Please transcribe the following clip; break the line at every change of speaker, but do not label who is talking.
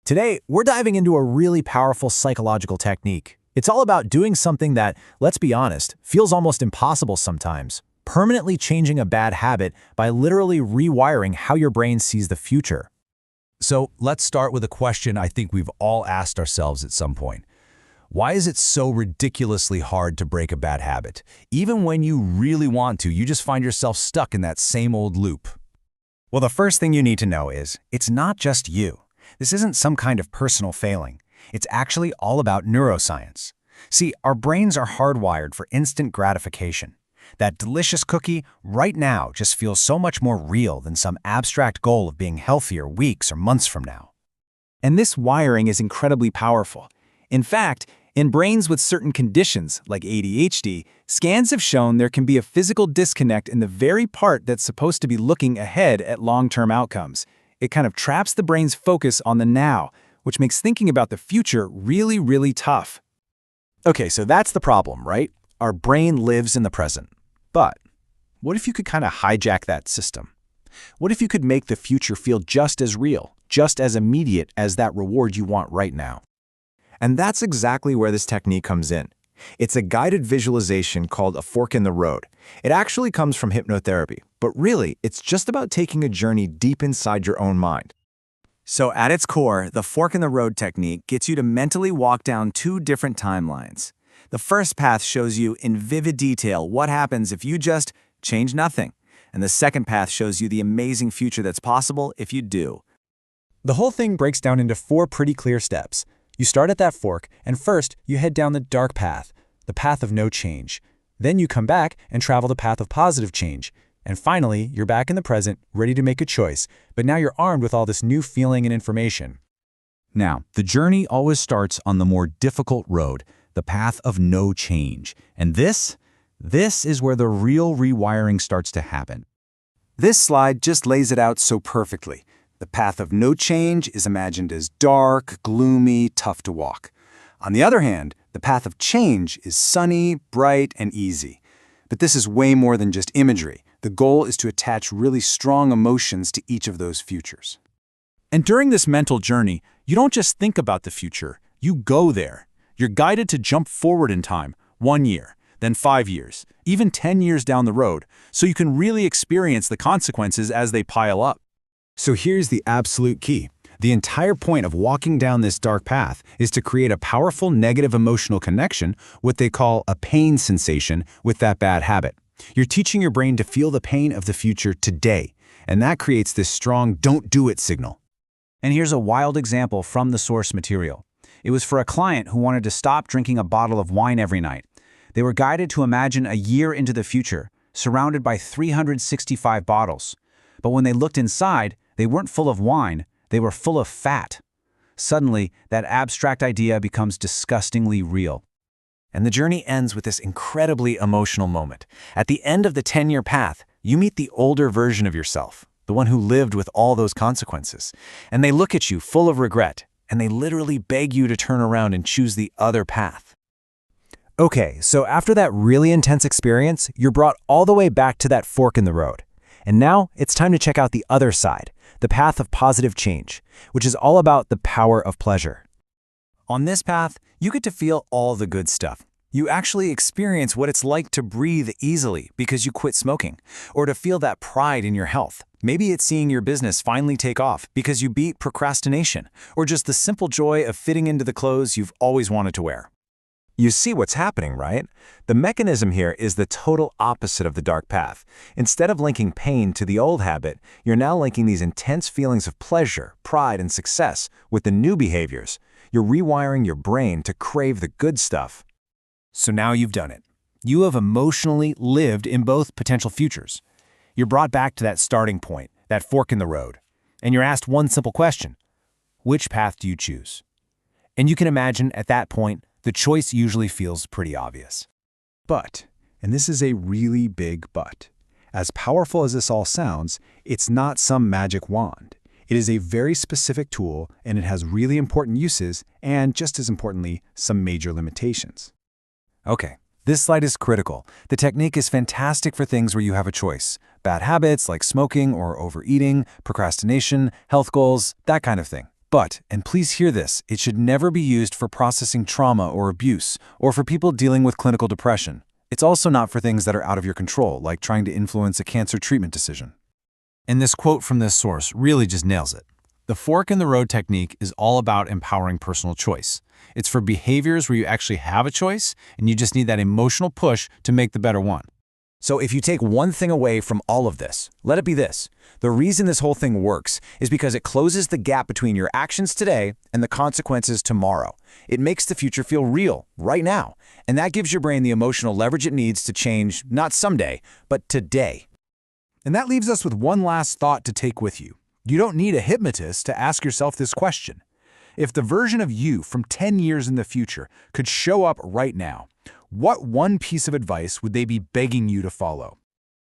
Today, we're diving into a really powerful psychological technique. It's all about doing something that, let's be honest, feels almost impossible sometimes. Permanently changing a bad habit by literally rewiring how your brain sees the future.
So let's start with a question I think we've all asked ourselves at some point. Why is it so ridiculously hard to break a bad habit? Even when you really want to, you just find yourself stuck in that same old loop.
Well, the first thing you need to know is, it's not just you. This isn't some kind of personal failing. It's actually all about neuroscience. See, our brains are hardwired for instant gratification. That delicious cookie right now just feels so much more real than some abstract goal of being healthier weeks or months from now. And this wiring is incredibly powerful. In fact, in brains with certain conditions, like ADHD, scans have shown there can be a physical disconnect in the very part that's supposed to be looking ahead at long-term outcomes. It kind of traps the brain's focus on the now, which makes thinking about the future really, really tough. Okay, so that's the problem, right? Our brain lives in the present. But what if you could kind of hijack that system? What if you could make the future feel just as real, just as immediate as that reward you want right now? And that's exactly where this technique comes in. It's a guided visualization called a fork in the road. It actually comes from hypnotherapy, but really, it's just about taking a journey deep inside your own mind. So at its core, the fork in the road technique gets you to mentally walk down two different timelines. The first path shows you in vivid detail what happens if you just change nothing. And the second path shows you the amazing future that's possible if you do. The whole thing breaks down into four pretty clear steps. You start at that fork, and first, you head down the dark path, the path of no change. Then you come back and travel the path of positive change. And finally, you're back in the present, ready to make a choice, but now you're armed with all this new feeling and information.
Now, the journey always starts on the more difficult road, the path of no change. And this is where the real rewiring starts to happen.
This slide just lays it out so perfectly. The path of no change is imagined as dark, gloomy, tough to walk. On the other hand, the path of change is sunny, bright, and easy. But this is way more than just imagery. The goal is to attach really strong emotions to each of those futures. And during this mental journey, you don't just think about the future, you go there. You're guided to jump forward in time, 1 year, then 5 years, even 10 years down the road, so you can really experience the consequences as they pile up. So here's the absolute key. The entire point of walking down this dark path is to create a powerful negative emotional connection, what they call a pain sensation, with that bad habit. You're teaching your brain to feel the pain of the future today, and that creates this strong don't do it signal. And here's a wild example from the source material. It was for a client who wanted to stop drinking a bottle of wine every night. They were guided to imagine a year into the future, surrounded by 365 bottles. But when they looked inside, they weren't full of wine, they were full of fat. Suddenly, that abstract idea becomes disgustingly real. And the journey ends with this incredibly emotional moment. At the end of the 10-year path, you meet the older version of yourself, the one who lived with all those consequences. And they look at you full of regret, and they literally beg you to turn around and choose the other path. Okay, so after that really intense experience, you're brought all the way back to that fork in the road. And now it's time to check out the other side, the path of positive change, which is all about the power of pleasure. On this path, you get to feel all the good stuff. You actually experience what it's like to breathe easily because you quit smoking, or to feel that pride in your health. Maybe it's seeing your business finally take off because you beat procrastination, or just the simple joy of fitting into the clothes you've always wanted to wear. You see what's happening, right? The mechanism here is the total opposite of the dark path. Instead of linking pain to the old habit, you're now linking these intense feelings of pleasure, pride, and success with the new behaviors. You're rewiring your brain to crave the good stuff. So now you've done it. You have emotionally lived in both potential futures. You're brought back to that starting point, that fork in the road, and you're asked one simple question: which path do you choose? And you can imagine at that point, the choice usually feels pretty obvious. But, and this is a really big but, as powerful as this all sounds, it's not some magic wand. It is a very specific tool, and it has really important uses and, just as importantly, some major limitations. Okay, this slide is critical. The technique is fantastic for things where you have a choice. Bad habits like smoking or overeating, procrastination, health goals, that kind of thing. But, and please hear this, it should never be used for processing trauma or abuse, or for people dealing with clinical depression. It's also not for things that are out of your control, like trying to influence a cancer treatment decision.
And this quote from this source really just nails it. The fork in the road technique is all about empowering personal choice. It's for behaviors where you actually have a choice, and you just need that emotional push to make the better one.
So if you take one thing away from all of this, let it be this. The reason this whole thing works is because it closes the gap between your actions today and the consequences tomorrow. It makes the future feel real, right now. And that gives your brain the emotional leverage it needs to change, not someday, but today.
And that leaves us with one last thought to take with you. You don't need a hypnotist to ask yourself this question. If the version of you from 10 years in the future could show up right now, what one piece of advice would they be begging you to follow?